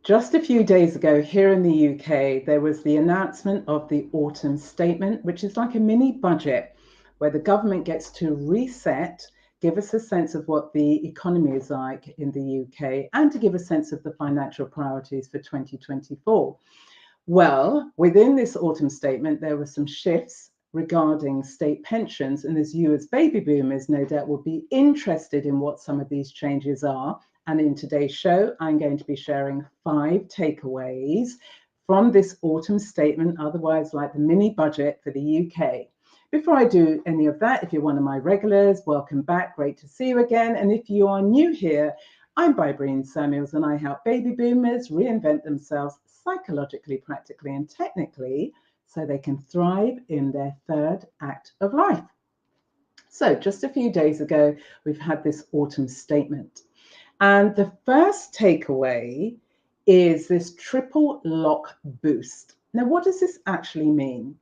Just a few days ago here in the UK, there was the announcement of the autumn statement, which is like a mini budget where the government gets to reset, give us a sense of what the economy is like in the UK, and to give a sense of the financial priorities for 2024. Well, within this autumn statement, there were some shifts regarding state pensions. And as you, as baby boomers, no doubt will be interested in what some of these changes are. And in today's show, I'm going to be sharing 5 takeaways from this autumn statement, otherwise like the mini budget for the UK. Before I do any of that, if you're one of my regulars, welcome back. Great to see you again. And if you are new here, I'm Bybreen Samuels, and I help baby boomers reinvent themselves psychologically, practically, and technically so they can thrive in their third act of life. So just a few days ago, we've had this autumn statement. And the first takeaway is this triple lock boost. Now, what does this actually mean?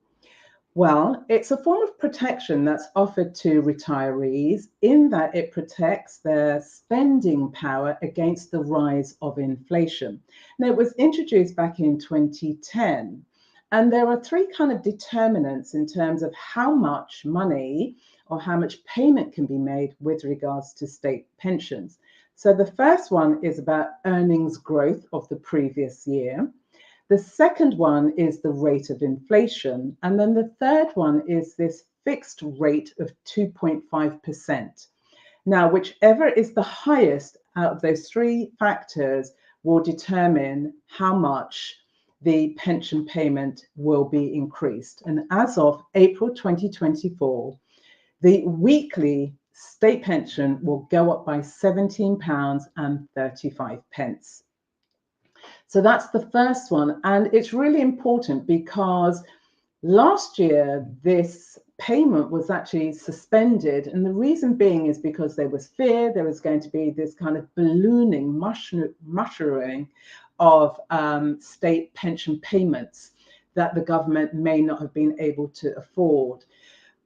Well, it's a form of protection that's offered to retirees in that it protects their spending power against the rise of inflation. Now, it was introduced back in 2010, and there are 3 kind of determinants in terms of how much money or how much payment can be made with regards to state pensions. So the first one is about earnings growth of the previous year. The second one is the rate of inflation. And then the third one is this fixed rate of 2.5%. Now, whichever is the highest out of those 3 factors will determine how much the pension payment will be increased. And as of April 2024, the weekly state pension will go up by £17.35. So that's the first one. And it's really important because last year, this payment was actually suspended. And the reason being is because there was fear, there was going to be this kind of ballooning, mushrooming of state pension payments that the government may not have been able to afford.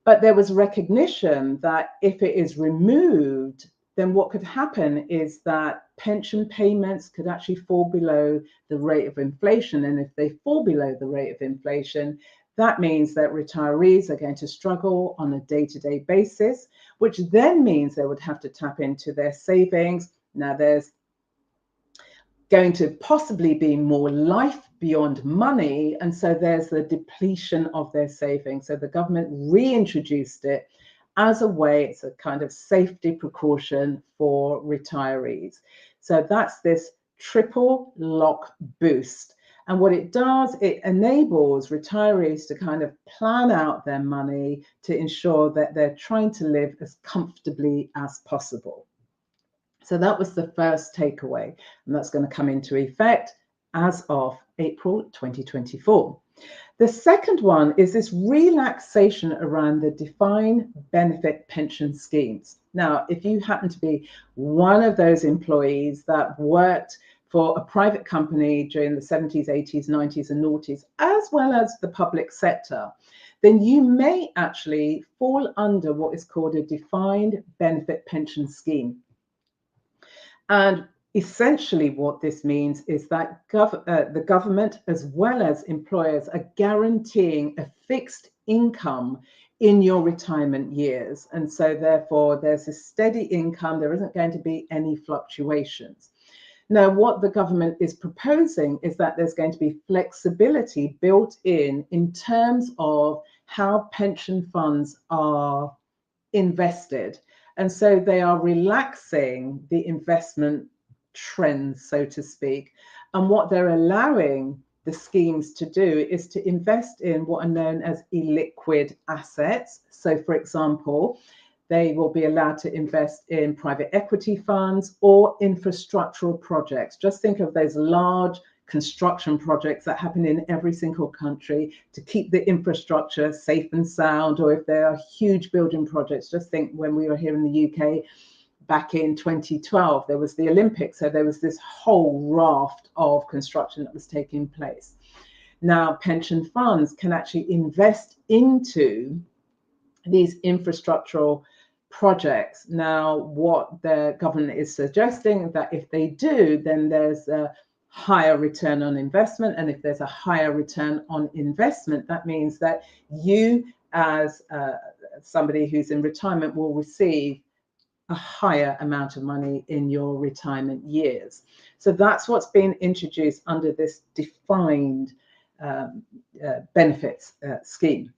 But there was recognition that if it is removed, then what could happen is that pension payments could actually fall below the rate of inflation. And if they fall below the rate of inflation, that means that retirees are going to struggle on a day-to-day basis, which then means they would have to tap into their savings. Now, there's going to possibly be more life beyond money. And so there's the depletion of their savings. So the government reintroduced it as a way, it's a kind of safety precaution for retirees. So that's this triple lock boost. And what it does, it enables retirees to kind of plan out their money to ensure that they're trying to live as comfortably as possible. So that was the first takeaway, and that's going to come into effect as of April 2024. The second one is this relaxation around the defined benefit pension schemes. Now, if you happen to be one of those employees that worked for a private company during the 70s, 80s, 90s, and noughties, as well as the public sector, then you may actually fall under what is called a defined benefit pension scheme. And essentially what this means is that the government as well as employers are guaranteeing a fixed income in your retirement years. And so therefore there's a steady income, there isn't going to be any fluctuations. Now, what the government is proposing is that there's going to be flexibility built in terms of how pension funds are invested. And so they are relaxing the investment trends, so to speak. And what they're allowing the schemes to do is to invest in what are known as illiquid assets. So, for example, they will be allowed to invest in private equity funds or infrastructural projects. Just think of those large construction projects that happen in every single country to keep the infrastructure safe and sound, or if there are huge building projects. Just think when we were here in the UK back in 2012, there was the Olympics. So there was this whole raft of construction that was taking place. Now, pension funds can actually invest into these infrastructural projects. Now, what the government is suggesting that if they do, then there's a higher return on investment. And if there's a higher return on investment, that means that you, as somebody who's in retirement, will receive a higher amount of money in your retirement years. So that's what's been introduced under this defined benefits scheme.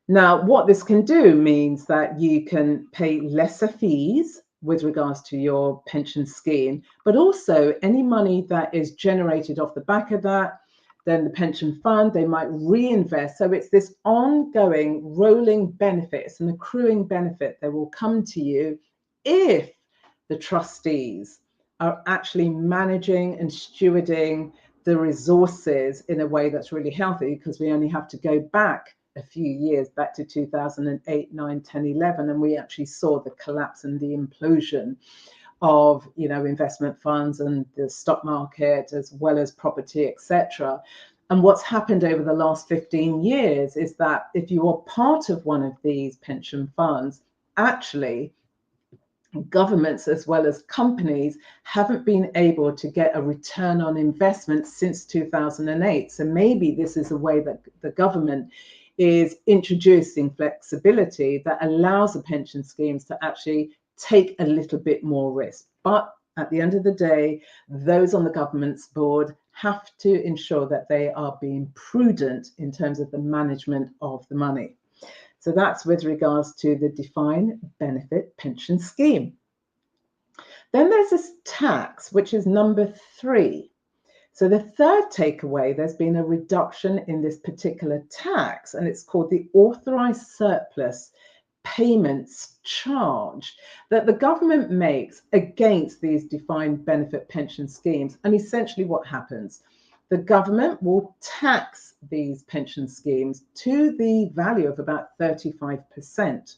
Now, what this can do means that you can pay lesser fees with regards to your pension scheme, but also any money that is generated off the back of that, then the pension fund, they might reinvest. So it's this ongoing rolling benefits and accruing benefit that will come to you if the trustees are actually managing and stewarding the resources in a way that's really healthy, because we only have to go back a few years, back to 2008, 9, 10, 11, and we actually saw the collapse and the implosion of, you know, investment funds and the stock market, as well as property, etc. And what's happened over the last 15 years is that if you are part of one of these pension funds, actually governments as well as companies haven't been able to get a return on investment since 2008. So maybe this is a way that the government is introducing flexibility that allows the pension schemes to actually take a little bit more risk. But at the end of the day, those on the government's board have to ensure that they are being prudent in terms of the management of the money. So that's with regards to the defined benefit pension scheme. Then there's this tax, which is number 3. So the third takeaway, there's been a reduction in this particular tax, and it's called the authorized surplus payments charge that the government makes against these defined benefit pension schemes. And essentially what happens, the government will tax these pension schemes to the value of about 35%.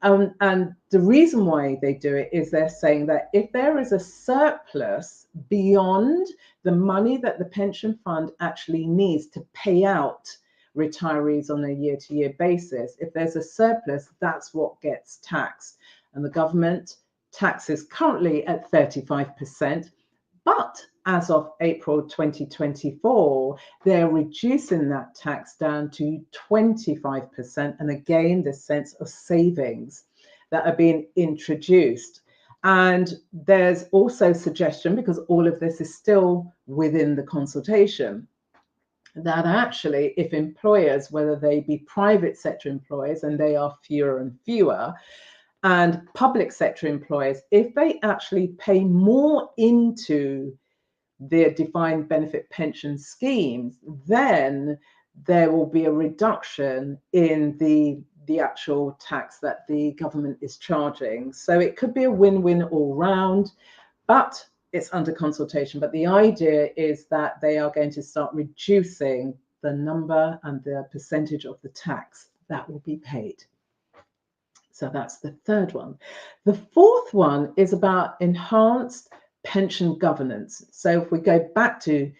And the reason why they do it is they're saying that if there is a surplus beyond the money that the pension fund actually needs to pay out retirees on a year-to-year basis, if there's a surplus, that's what gets taxed. And the government taxes currently at 35%, but as of April 2024, they're reducing that tax down to 25%. And again, the sense of savings that are being introduced. And there's also suggestion, because all of this is still within the consultation, that actually if employers, whether they be private sector employers, and they are fewer and fewer, and public sector employers, if they actually pay more into their defined benefit pension schemes, then there will be a reduction in the actual tax that the government is charging. So it could be a win-win all round, but it's under consultation. But the idea is that they are going to start reducing the number and the percentage of the tax that will be paid. So that's the third one. The fourth one is about enhanced pension governance. So if we go back to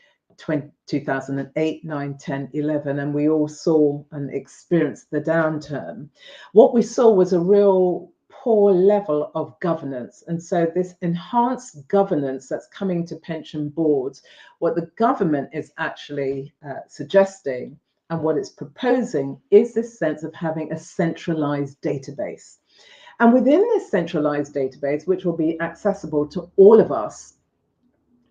2008, 9, 10, 11, and we all saw and experienced the downturn, what we saw was a real poor level of governance. And so this enhanced governance that's coming to pension boards, what the government is actually suggesting and what it's proposing is this sense of having a centralized database. And within this centralized database, which will be accessible to all of us,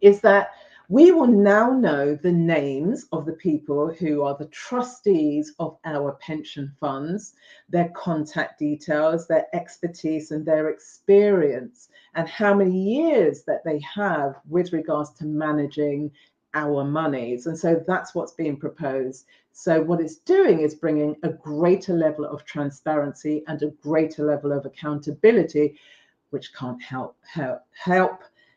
is that we will now know the names of the people who are the trustees of our pension funds, their contact details, their expertise and their experience, and how many years that they have with regards to managing our monies. And so that's what's being proposed. So what it's doing is bringing a greater level of transparency and a greater level of accountability, which can't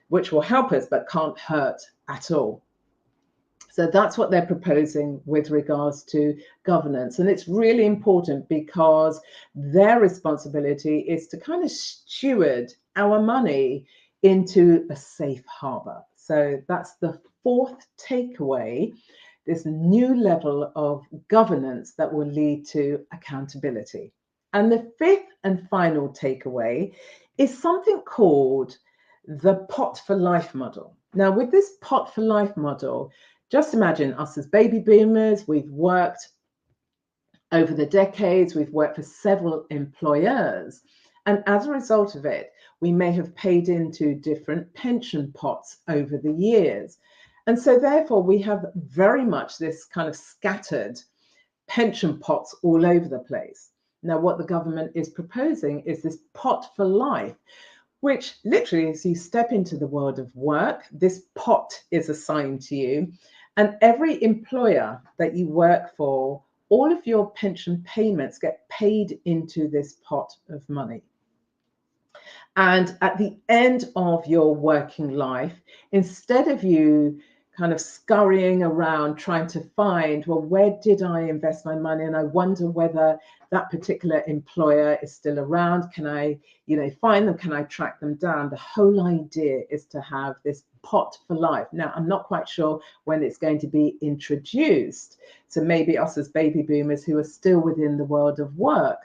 which will help us, but can't hurt at all. So that's what they're proposing with regards to governance. And it's really important because their responsibility is to kind of steward our money into a safe harbor. So that's the fourth takeaway, this new level of governance that will lead to accountability. And the fifth and final takeaway is something called the pot for life model. Now, with this pot for life model, just imagine us as baby boomers, we've worked over the decades, we've worked for several employers. And as a result of it, we may have paid into different pension pots over the years. And so, therefore, we have very much this kind of scattered pension pots all over the place. Now, what the government is proposing is this pot for life, which literally, as you step into the world of work, this pot is assigned to you. And every employer that you work for, all of your pension payments get paid into this pot of money. And at the end of your working life, instead of you kind of scurrying around trying to find, well, where did I invest my money? And I wonder whether that particular employer is still around. Can I, find them? Can I track them down? The whole idea is to have this pot for life. Now, I'm not quite sure when it's going to be introduced. So maybe us as baby boomers who are still within the world of work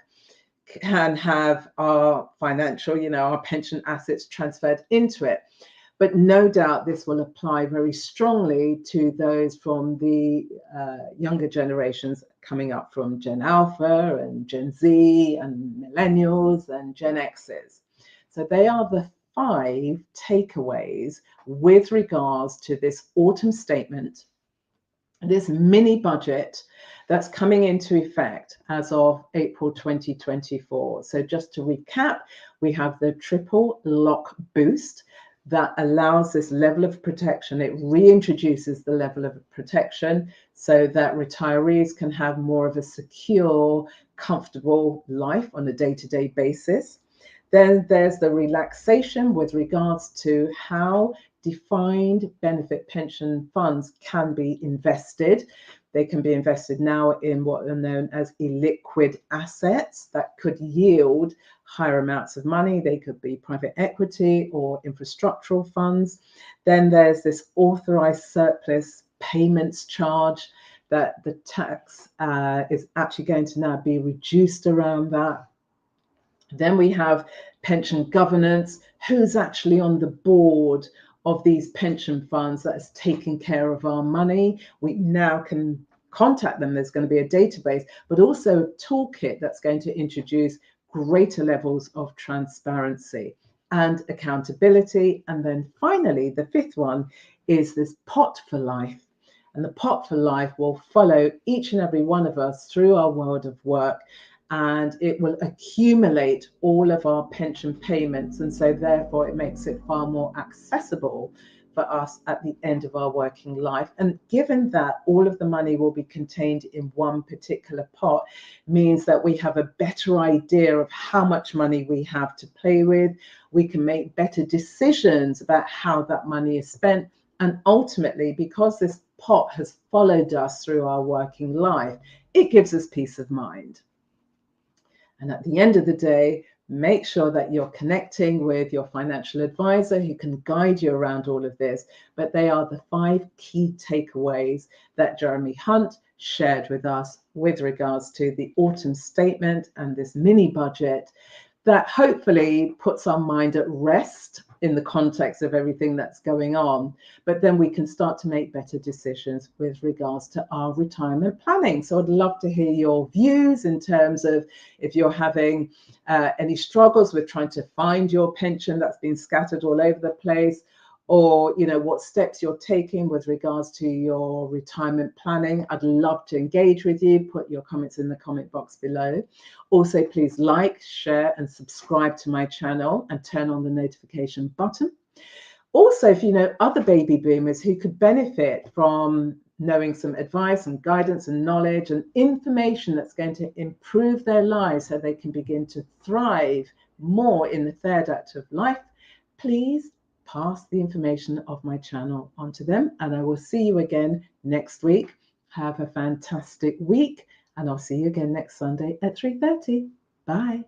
can have our financial, our pension assets transferred into it. But no doubt this will apply very strongly to those from the younger generations coming up from Gen Alpha and Gen Z and Millennials and Gen X's. So they are the 5 takeaways with regards to this autumn statement, this mini budget that's coming into effect as of April 2024. So just to recap, we have the triple lock boost that allows this level of protection. It reintroduces the level of protection so that retirees can have more of a secure, comfortable life on a day-to-day basis. Then there's the relaxation with regards to how defined benefit pension funds can be invested. They can be invested now in what are known as illiquid assets that could yield higher amounts of money. They could be private equity or infrastructural funds. Then there's this authorized surplus payments charge that the tax is actually going to now be reduced around that. Then we have pension governance, who's actually on the board of these pension funds that is taking care of our money. We now can contact them. There's going to be a database, but also a toolkit that's going to introduce greater levels of transparency and accountability. And then finally, the 5th one is this pot for life. And the pot for life will follow each and every one of us through our world of work, and it will accumulate all of our pension payments. And so therefore it makes it far more accessible for us at the end of our working life. And given that all of the money will be contained in one particular pot, means that we have a better idea of how much money we have to play with. We can make better decisions about how that money is spent. And ultimately, because this pot has followed us through our working life, it gives us peace of mind. And at the end of the day, make sure that you're connecting with your financial advisor who can guide you around all of this. But they are the 5 key takeaways that Jeremy Hunt shared with us with regards to the autumn statement and this mini budget that hopefully puts our mind at rest in the context of everything that's going on. But then we can start to make better decisions with regards to our retirement planning. So I'd love to hear your views in terms of if you're having any struggles with trying to find your pension that's been scattered all over the place, or what steps you're taking with regards to your retirement planning. I'd love to engage with you. Put your comments in the comment box below. Also, please like, share, and subscribe to my channel and turn on the notification button. Also, if you know other baby boomers who could benefit from knowing some advice and guidance and knowledge and information that's going to improve their lives so they can begin to thrive more in the 3rd act of life, please pass the information of my channel onto them. And I will see you again next week. Have a fantastic week, and I'll see you again next Sunday at 3:30. Bye.